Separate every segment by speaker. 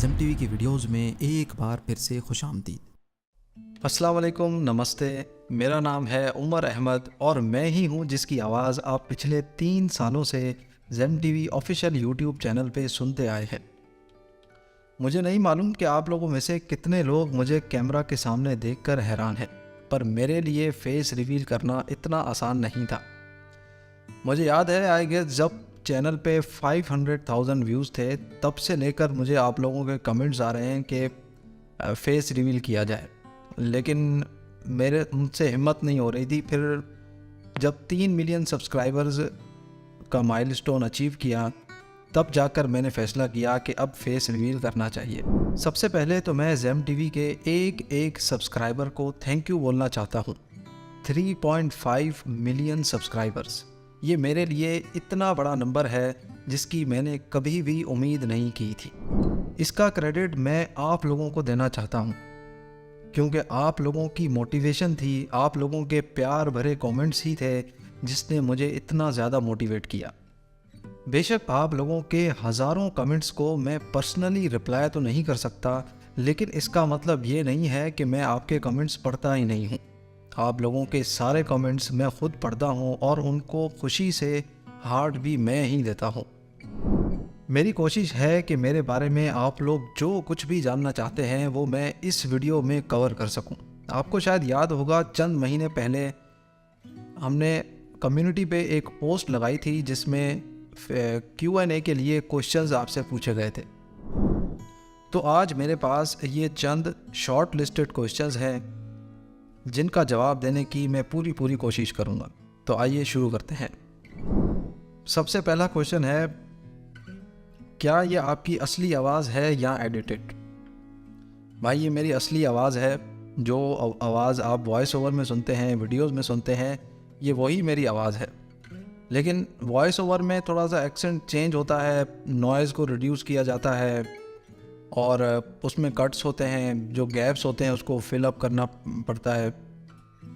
Speaker 1: Zeme TV की videos में एक बार फिर से खुशामदीद।
Speaker 2: अस्सलाम वालेकुम, नमस्ते। मेरा नाम है उमर अहमद और मैं ही हूँ जिसकी आवाज़ आप पिछले 3 सालों से Zeme TV official YouTube channel पे सुनते आए हैं। मुझे नहीं मालूम कि आप लोगों में से कितने लोग मुझे कैमरा के सामने देखकर हैरान हैं, पर मेरे लिए फेस रिवील करना इतना आसान नहीं था। मुझे याद है आई गेस जब चैनल पे 500,000 व्यूज़ थे, तब से लेकर मुझे आप लोगों के कमेंट्स आ रहे हैं कि फेस रिवील किया जाए, लेकिन मेरे मुझसे हिम्मत नहीं हो रही थी। फिर जब 3 मिलियन सब्सक्राइबर्स का माइलस्टोन अचीव किया, तब जाकर मैंने फ़ैसला किया कि अब फेस रिवील करना चाहिए। सबसे पहले तो मैं ज़ेम टीवी के एक सब्सक्राइबर को थैंक यू बोलना चाहता हूँ। 3.5 मिलियन सब्सक्राइबर्स, ये मेरे लिए इतना बड़ा नंबर है जिसकी मैंने कभी भी उम्मीद नहीं की थी। इसका क्रेडिट मैं आप लोगों को देना चाहता हूँ, क्योंकि आप लोगों की मोटिवेशन थी, आप लोगों के प्यार भरे कमेंट्स ही थे जिसने मुझे इतना ज़्यादा मोटिवेट किया। बेशक आप लोगों के हज़ारों कमेंट्स को मैं पर्सनली रिप्लाई तो नहीं कर सकता, लेकिन इसका मतलब ये नहीं है कि मैं आपके कमेंट्स पढ़ता ही नहीं हूँ। आप लोगों के सारे कमेंट्स मैं खुद पढ़ता हूँ और उनको खुशी से हार्ट भी मैं ही देता हूँ। मेरी कोशिश है कि मेरे बारे में आप लोग जो कुछ भी जानना चाहते हैं वो मैं इस वीडियो में कवर कर सकूं। आपको शायद याद होगा, चंद महीने पहले हमने कम्युनिटी पे एक पोस्ट लगाई थी जिसमें Q&A के लिए क्वेश्चंस आपसे पूछे गए थे। तो आज मेरे पास ये चंद शॉर्ट लिस्टेड क्वेश्चंस हैं जिनका जवाब देने की मैं पूरी कोशिश करूँगा। तो आइए शुरू करते हैं। सबसे पहला क्वेश्चन है, क्या ये आपकी असली आवाज़ है या एडिटेड? भाई, ये मेरी असली आवाज़ है। जो आवाज़ आप वॉइस ओवर में सुनते हैं, वीडियोस में सुनते हैं, ये वही मेरी आवाज़ है। लेकिन वॉइस ओवर में थोड़ा सा एक्सेंट चेंज होता है, नॉइज़ को रिड्यूस किया जाता है और उसमें कट्स होते हैं, जो गैप्स होते हैं उसको फिल अप करना पड़ता है।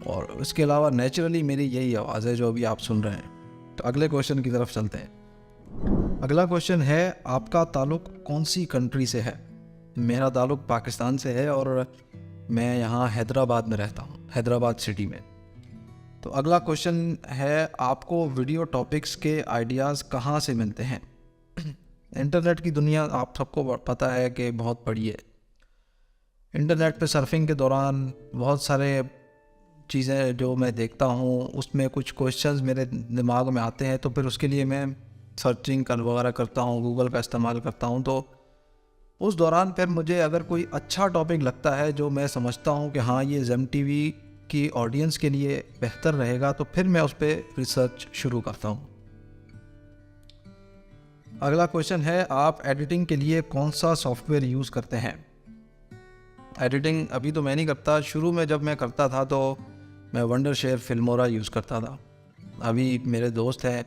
Speaker 2: और इसके अलावा नेचुरली मेरी यही आवाज़ है जो अभी आप सुन रहे हैं। तो अगले क्वेश्चन की तरफ चलते हैं। अगला क्वेश्चन है, आपका ताल्लुक़ कौन सी कंट्री से है? मेरा ताल्लुक़ पाकिस्तान से है और मैं यहाँ हैदराबाद में रहता हूँ, हैदराबाद सिटी में। तो अगला क्वेश्चन है, आपको वीडियो टॉपिक्स के आइडियाज़ कहाँ से मिलते हैं? इंटरनेट की दुनिया आप सबको पता है कि बहुत बड़ी है। इंटरनेट पे सर्फिंग के दौरान बहुत सारे चीज़ें जो मैं देखता हूँ, उसमें कुछ क्वेश्चंस मेरे दिमाग में आते हैं, तो फिर उसके लिए मैं सर्चिंग वगैरह करता हूँ, गूगल का इस्तेमाल करता हूँ। तो उस दौरान फिर मुझे अगर कोई अच्छा टॉपिक लगता है जो मैं समझता हूँ कि हाँ ये ज़ेम टीवी की ऑडियंस के लिए बेहतर रहेगा, तो फिर मैं उस पर रिसर्च शुरू करता हूँ। अगला क्वेश्चन है, आप एडिटिंग के लिए कौन सा सॉफ्टवेयर यूज़ करते हैं? एडिटिंग अभी तो मैं नहीं करता, शुरू में जब मैं करता था तो मैं वंडरशेयर फिल्मोरा यूज़ करता था। अभी मेरे दोस्त हैं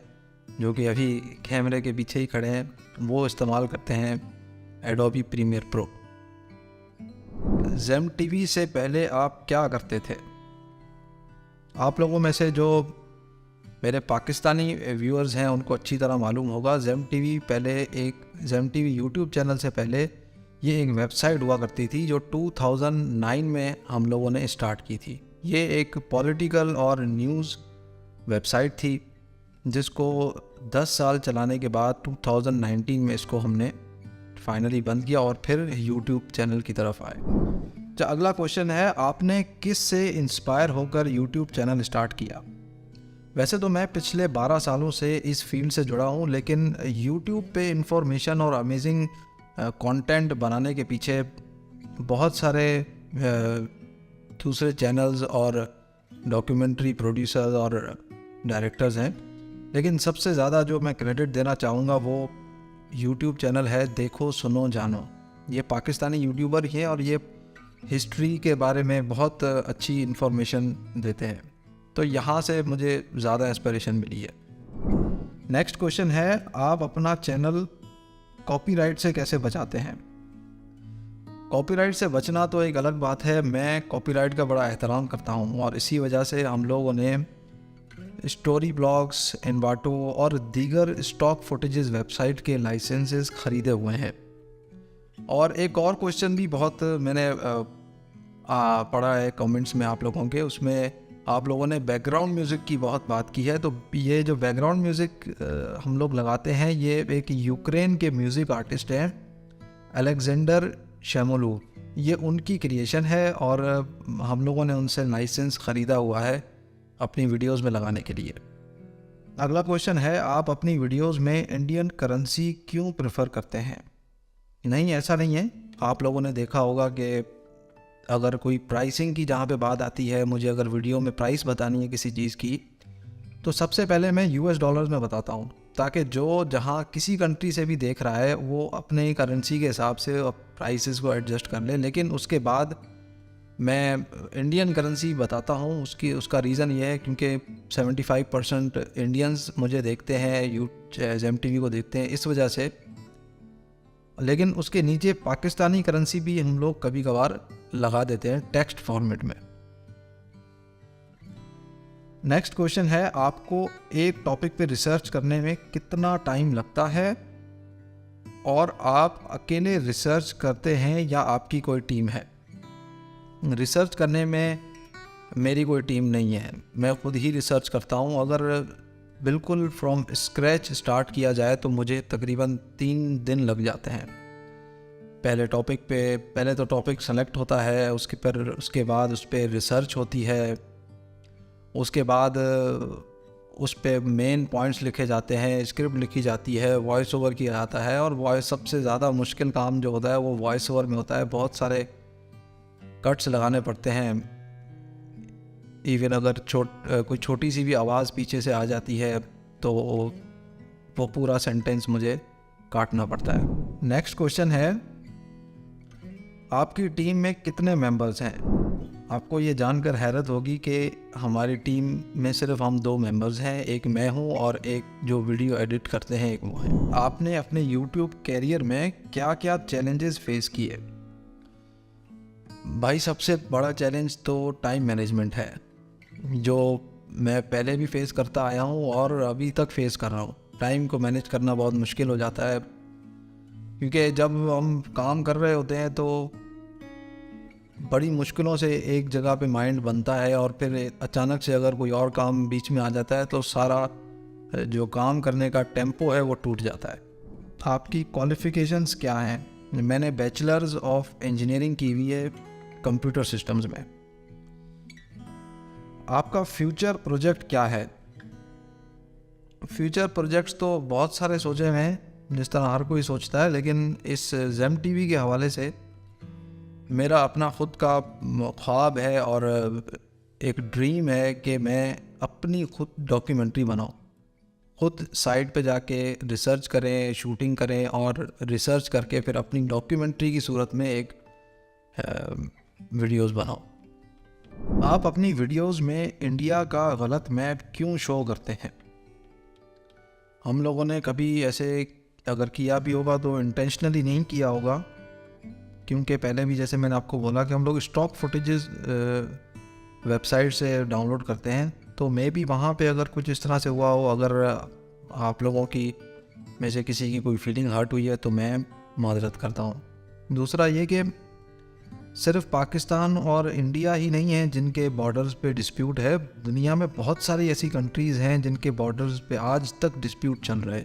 Speaker 2: जो कि अभी कैमरे के पीछे ही खड़े हैं, वो इस्तेमाल करते हैं Adobe premiere pro. Zeme TV से पहले आप क्या करते थे? आप लोगों में से जो मेरे पाकिस्तानी व्यूअर्स हैं उनको अच्छी तरह मालूम होगा, ज़ेम टीवी यूट्यूब चैनल से पहले ये एक वेबसाइट हुआ करती थी जो 2009 में हम लोगों ने स्टार्ट की थी। ये एक पॉलिटिकल और न्यूज़ वेबसाइट थी जिसको 10 साल चलाने के बाद 2019 में इसको हमने फाइनली बंद किया और फिर यूट्यूब चैनल की तरफ आए। तो अगला क्वेश्चन है, आपने किस से इंस्पायर होकर यूट्यूब चैनल स्टार्ट किया? वैसे तो मैं पिछले 12 सालों से इस फील्ड से जुड़ा हूँ, लेकिन यूट्यूब पे इंफॉर्मेशन और अमेजिंग कंटेंट बनाने के पीछे बहुत सारे दूसरे चैनल्स और डॉक्यूमेंट्री प्रोड्यूसर्स और डायरेक्टर्स हैं, लेकिन सबसे ज़्यादा जो मैं क्रेडिट देना चाहूँगा वो यूट्यूब चैनल है देखो सुनो जानो। ये पाकिस्तानी यूट्यूबर ही हैं और ये हिस्ट्री के बारे में बहुत अच्छी इन्फॉर्मेशन देते हैं, तो यहाँ से मुझे ज़्यादा इंस्पिरेशन मिली है। नेक्स्ट क्वेश्चन है, आप अपना चैनल कॉपीराइट से कैसे बचाते हैं? कॉपीराइट से बचना तो एक अलग बात है, मैं कॉपीराइट का बड़ा एहतराम करता हूँ और इसी वजह से हम लोगों ने स्टोरी ब्लॉग्स, एनवाटो और दीगर स्टॉक फुटेजेस वेबसाइट के लाइसेंसेस ख़रीदे हुए हैं। और एक और क्वेश्चन भी बहुत मैंने पढ़ा है कमेंट्स में आप लोगों के, उसमें आप लोगों ने बैकग्राउंड म्यूज़िक की बहुत बात की है। तो ये जो बैकग्राउंड म्यूज़िक हम लोग लगाते हैं, ये एक यूक्रेन के म्यूज़िक आर्टिस्ट हैं अलेक्जेंडर शेमोलू, ये उनकी क्रिएशन है और हम लोगों ने उनसे लाइसेंस ख़रीदा हुआ है अपनी वीडियोस में लगाने के लिए। अगला क्वेश्चन है, आप अपनी वीडियोस में इंडियन करेंसी क्यों प्रेफर करते हैं? नहीं, ऐसा नहीं है। आप लोगों ने देखा होगा कि अगर कोई प्राइसिंग की जहाँ पे बात आती है, मुझे अगर वीडियो में प्राइस बतानी है किसी चीज़ की, तो सबसे पहले मैं यूएस डॉलर्स में बताता हूँ, ताकि जो जहाँ किसी कंट्री से भी देख रहा है वो अपने करेंसी के हिसाब से प्राइसेस को एडजस्ट कर ले। लेकिन उसके बाद मैं इंडियन करेंसी बताता हूँ। उसका रीज़न ये है क्योंकि 75% इंडियंस मुझे देखते हैं, ZEM TV को देखते हैं, इस वजह से। लेकिन उसके नीचे पाकिस्तानी करेंसी भी हम लोग कभी कभार लगा देते हैं टेक्स्ट फॉर्मेट में। नेक्स्ट क्वेश्चन है, आपको एक टॉपिक पे रिसर्च करने में कितना टाइम लगता है और आप अकेले रिसर्च करते हैं या आपकी कोई टीम है? रिसर्च करने में मेरी कोई टीम नहीं है, मैं खुद ही रिसर्च करता हूँ। अगर बिल्कुल फ्रॉम स्क्रैच स्टार्ट किया जाए तो मुझे तकरीबन 3 दिन लग जाते हैं। पहले तो टॉपिक सेलेक्ट होता है, उसके बाद उस पर रिसर्च होती है, उसके बाद उस पर मेन पॉइंट्स लिखे जाते हैं, स्क्रिप्ट लिखी जाती है, वॉइस ओवर किया जाता है। और सबसे ज़्यादा मुश्किल काम जो होता है वो वॉइस ओवर में होता है। बहुत सारे कट्स लगाने पड़ते हैं। इवन अगर कोई छोटी सी भी आवाज़ पीछे से आ जाती है तो वो पूरा सेंटेंस मुझे काटना पड़ता है। नेक्स्ट क्वेश्चन है, आपकी टीम में कितने मेंबर्स हैं? आपको ये जानकर हैरत होगी कि हमारी टीम में सिर्फ हम 2 मेंबर्स हैं, एक मैं हूँ और एक जो वीडियो एडिट करते हैं एक वो है। आपने अपने यूट्यूब कैरियर में क्या क्या चैलेंजेस फेस किए? भाई, सबसे बड़ा चैलेंज तो टाइम मैनेजमेंट है, जो मैं पहले भी फेस करता आया हूँ और अभी तक फेस कर रहा हूँ। टाइम को मैनेज करना बहुत मुश्किल हो जाता है, क्योंकि जब हम काम कर रहे होते हैं तो बड़ी मुश्किलों से एक जगह पे माइंड बनता है और फिर अचानक से अगर कोई और काम बीच में आ जाता है तो सारा जो काम करने का टेम्पो है वो टूट जाता है। आपकी क्वालिफ़िकेशंस क्या हैं? मैंने बैचलर्स ऑफ इंजीनियरिंग की हुई है कंप्यूटर सिस्टम्स में। आपका फ्यूचर प्रोजेक्ट क्या है? फ्यूचर प्रोजेक्ट्स तो बहुत सारे सोचे हुए हैं, जिस तरह हर कोई सोचता है, लेकिन इस ZEM TV के हवाले से मेरा अपना ख़ुद का ख्वाब है और एक ड्रीम है कि मैं अपनी खुद डॉक्यूमेंट्री बनाऊं, खुद साइट पे जाके रिसर्च करें, शूटिंग करें और रिसर्च करके फिर अपनी डॉक्यूमेंट्री की सूरत में एक वीडियोस बनाऊं। आप अपनी वीडियोस में इंडिया का गलत मैप क्यों शो करते हैं? हम लोगों ने कभी ऐसे अगर किया भी होगा तो इंटेंशनली नहीं किया होगा, क्योंकि पहले भी जैसे मैंने आपको बोला कि हम लोग स्टॉक फुटेजेस वेबसाइट से डाउनलोड करते हैं, तो मे भी वहाँ पे अगर कुछ इस तरह से हुआ हो, अगर आप लोगों की में से किसी की कोई फीलिंग हर्ट हुई है तो मैं माजरत करता हूँ। दूसरा ये कि सिर्फ पाकिस्तान और इंडिया ही नहीं है जिनके बॉर्डर्स पे डिस्प्यूट है, दुनिया में बहुत सारी ऐसी कंट्रीज़ हैं जिनके बॉर्डर्स पे आज तक डिस्प्यूट चल रहे।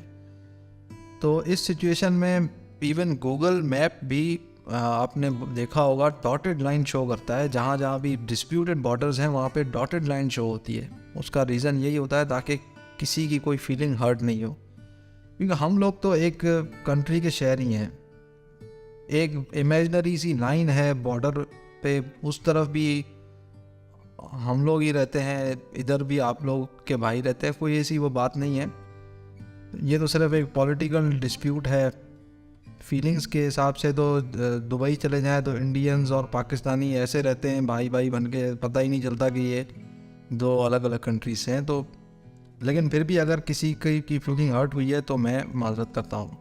Speaker 2: तो इस सिचुएशन में इवन गूगल मैप भी आपने देखा होगा डॉटेड लाइन शो करता है, जहाँ जहाँ भी डिस्प्यूटेड बॉर्डर्स हैं वहाँ पे डॉटेड लाइन शो होती है। उसका रीज़न यही होता है ताकि किसी की कोई फीलिंग हर्ट नहीं हो, क्योंकि हम लोग तो एक कंट्री के शहर ही हैं। एक इमेजिनरी सी लाइन है बॉर्डर पे, उस तरफ भी हम लोग ही रहते हैं, इधर भी आप लोग के भाई रहते हैं, कोई ऐसी वो बात नहीं है। ये तो सिर्फ एक पॉलिटिकल डिस्प्यूट है। फीलिंग्स के हिसाब से तो दुबई चले जाएं तो इंडियंस और पाकिस्तानी ऐसे रहते हैं भाई भाई बन के, पता ही नहीं चलता कि ये 2 अलग अलग कंट्रीज हैं। तो लेकिन फिर भी अगर किसी की फीलिंग हर्ट हुई है तो मैं माजरत करता हूँ।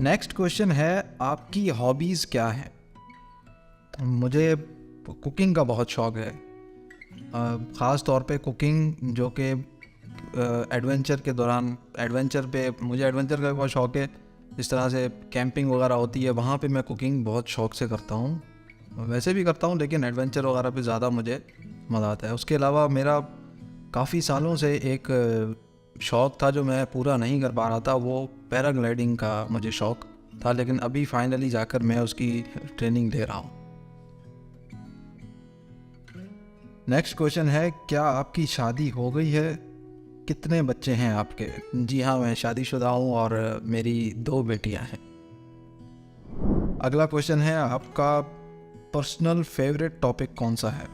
Speaker 2: नेक्स्ट क्वेश्चन है, आपकी हॉबीज़ क्या है? मुझे कुकिंग का बहुत शौक़ है, ख़ास तौर पे कुकिंग, जो कि एडवेंचर के दौरान मुझे एडवेंचर का बहुत शौक़ है। जिस तरह से कैंपिंग वगैरह होती है वहाँ पे मैं कुकिंग बहुत शौक़ से करता हूँ। वैसे भी करता हूँ लेकिन एडवेंचर वगैरह पे ज़्यादा मुझे मज़ा आता है। उसके अलावा मेरा काफ़ी सालों से एक शौक़ था जो मैं पूरा नहीं कर पा रहा था, वो पैराग्लाइडिंग का मुझे शौक़ था, लेकिन अभी फाइनली जाकर मैं उसकी ट्रेनिंग ले रहा हूँ। नेक्स्ट क्वेश्चन है, क्या आपकी शादी हो गई है? कितने बच्चे हैं आपके? जी हाँ, मैं शादीशुदा हूँ और मेरी 2 बेटियाँ हैं। अगला क्वेश्चन है, आपका पर्सनल फेवरेट टॉपिक कौन सा है?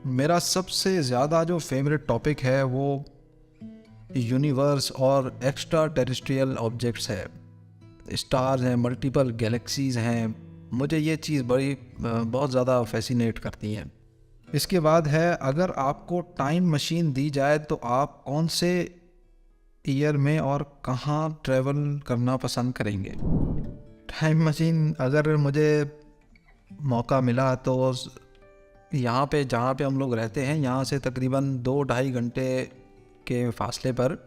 Speaker 2: मेरा सबसे ज़्यादा जो फेवरेट टॉपिक है वो यूनिवर्स और एक्स्ट्रा टेरेस्ट्रियल ऑब्जेक्ट्स है। स्टार्स हैं, मल्टीपल गैलेक्सीज़ हैं, मुझे ये चीज़ बहुत ज़्यादा फैसिनेट करती हैं। इसके बाद है, अगर आपको टाइम मशीन दी जाए तो आप कौन से ईयर में और कहाँ ट्रैवल करना पसंद करेंगे? टाइम मशीन अगर मुझे मौका मिला तो यहाँ पे जहाँ पे हम लोग रहते हैं यहाँ से तकरीबन 2-2.5 घंटे के फासले पर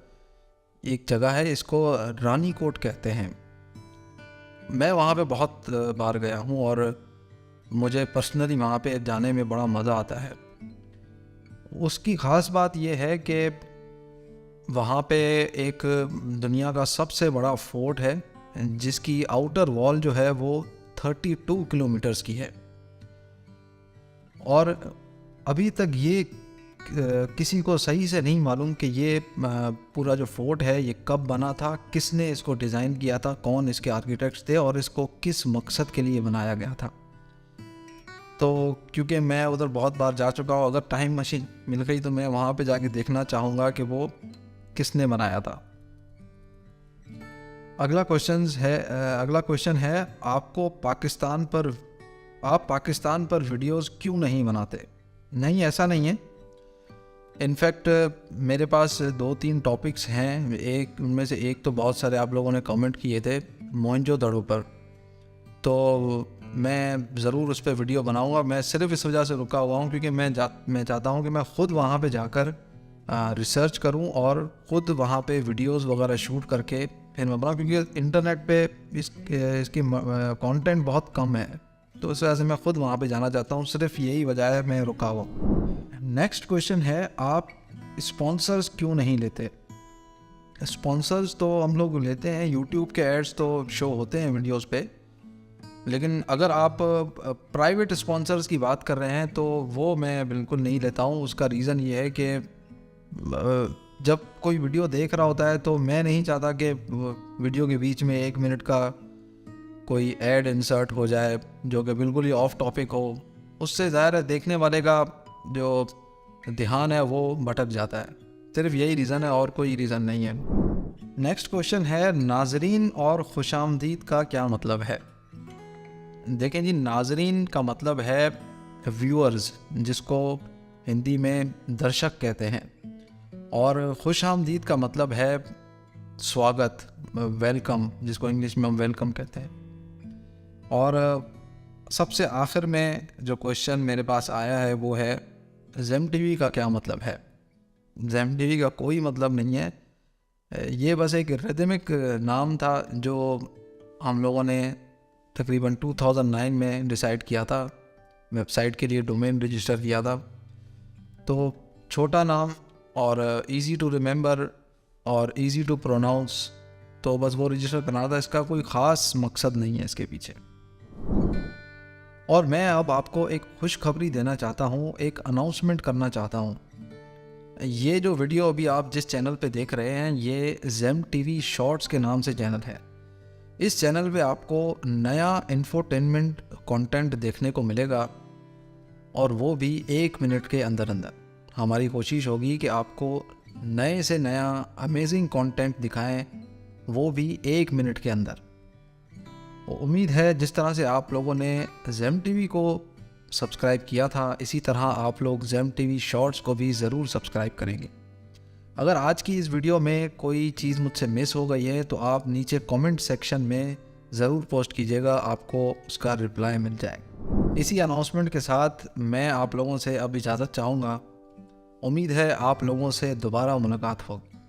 Speaker 2: एक जगह है, इसको रानी कोट कहते हैं। मैं वहाँ पे बहुत बार गया हूँ और मुझे पर्सनली वहाँ पे जाने में बड़ा मज़ा आता है। उसकी ख़ास बात यह है कि वहाँ पे एक दुनिया का सबसे बड़ा फोर्ट है जिसकी आउटर वॉल जो है वो 32 किलोमीटर्स की है, और अभी तक ये किसी को सही से नहीं मालूम कि ये पूरा जो फोर्ट है ये कब बना था, किसने इसको डिज़ाइन किया था, कौन इसके आर्किटेक्ट्स थे और इसको किस मकसद के लिए बनाया गया था। तो क्योंकि मैं उधर बहुत बार जा चुका हूँ, अगर टाइम मशीन मिल गई तो मैं वहाँ पे जाके देखना चाहूँगा कि वो किसने बनाया था। अगला क्वेश्चन है, आप पाकिस्तान पर वीडियोस क्यों नहीं बनाते? नहीं, ऐसा नहीं है। इनफैक्ट मेरे पास 2-3 टॉपिक्स हैं, उनमें से एक तो बहुत सारे आप लोगों ने कमेंट किए थे मोहनजोदड़ो पर, तो मैं ज़रूर उस पर वीडियो बनाऊंगा। मैं सिर्फ इस वजह से रुका हुआ हूँ क्योंकि मैं चाहता हूँ कि मैं ख़ुद वहाँ पे जाकर रिसर्च करूँ और ख़ुद वहाँ पे वीडियोस वगैरह शूट करके फिर मैं बनाऊँ, क्योंकि इंटरनेट पे इसकी कंटेंट बहुत कम है, तो इस वजह से मैं ख़ुद वहाँ पे जाना चाहता हूँ। सिर्फ यही वजह है मैं रुका हुआ। नेक्स्ट क्वेश्चन है, आप स्पॉन्सर्स क्यों नहीं लेते? स्पॉन्सर्स तो हम लोग लेते हैं, यूट्यूब के एड्स तो शो होते हैं वीडियोस पे, लेकिन अगर आप प्राइवेट स्पॉन्सर्स की बात कर रहे हैं तो वो मैं बिल्कुल नहीं लेता हूँ। उसका रीज़न ये है कि जब कोई वीडियो देख रहा होता है तो मैं नहीं चाहता कि वीडियो के बीच में 1 मिनट का कोई ऐड इंसर्ट हो जाए जो कि बिल्कुल ही ऑफ टॉपिक हो। उससे ज़ाहिर है देखने वाले का जो ध्यान है वो भटक जाता है। सिर्फ यही रीज़न है और कोई रीज़न नहीं है। नेक्स्ट क्वेश्चन है, नाजरीन और खुशामदीद का क्या मतलब है? देखें जी, नाजरीन का मतलब है व्यूअर्स, जिसको हिंदी में दर्शक कहते हैं, और खुशामदीद का मतलब है स्वागत, वेलकम, जिसको इंग्लिश में हम वेलकम कहते हैं। और सबसे आखिर में जो क्वेश्चन मेरे पास आया है वो है, ज़ेम टीवी का क्या मतलब है? ज़ेम टीवी का कोई मतलब नहीं है, ये बस एक रिदमिक नाम था जो हम लोगों ने तकरीबन 2009 में डिसाइड किया था, वेबसाइट के लिए डोमेन रजिस्टर किया था। तो छोटा नाम और इजी टू रिमेंबर और इजी टू प्रोनाउंस, तो बस वो रजिस्टर करना था। इसका कोई ख़ास मकसद नहीं है इसके पीछे। और मैं अब आपको एक खुशखबरी देना चाहता हूँ, एक अनाउंसमेंट करना चाहता हूँ। ये जो वीडियो अभी आप जिस चैनल पे देख रहे हैं ये ज़ेम टीवी शॉर्ट्स के नाम से चैनल है। इस चैनल पे आपको नया इंफोटेनमेंट कंटेंट देखने को मिलेगा, और वो भी 1 मिनट के अंदर अंदर। हमारी कोशिश होगी कि आपको नए से नया अमेजिंग कंटेंट दिखाएं, वो भी 1 मिनट के अंदर। उम्मीद है जिस तरह से आप लोगों ने ज़ेम टीवी को सब्सक्राइब किया था, इसी तरह आप लोग ज़ेम टीवी शॉर्ट्स को भी ज़रूर सब्सक्राइब करेंगे। अगर आज की इस वीडियो में कोई चीज़ मुझसे मिस हो गई है तो आप नीचे कमेंट सेक्शन में ज़रूर पोस्ट कीजिएगा, आपको उसका रिप्लाई मिल जाएगा। इसी अनाउंसमेंट के साथ मैं आप लोगों से अब इजाज़त चाहूँगा। उम्मीद है आप लोगों से दोबारा मुलाकात होगी।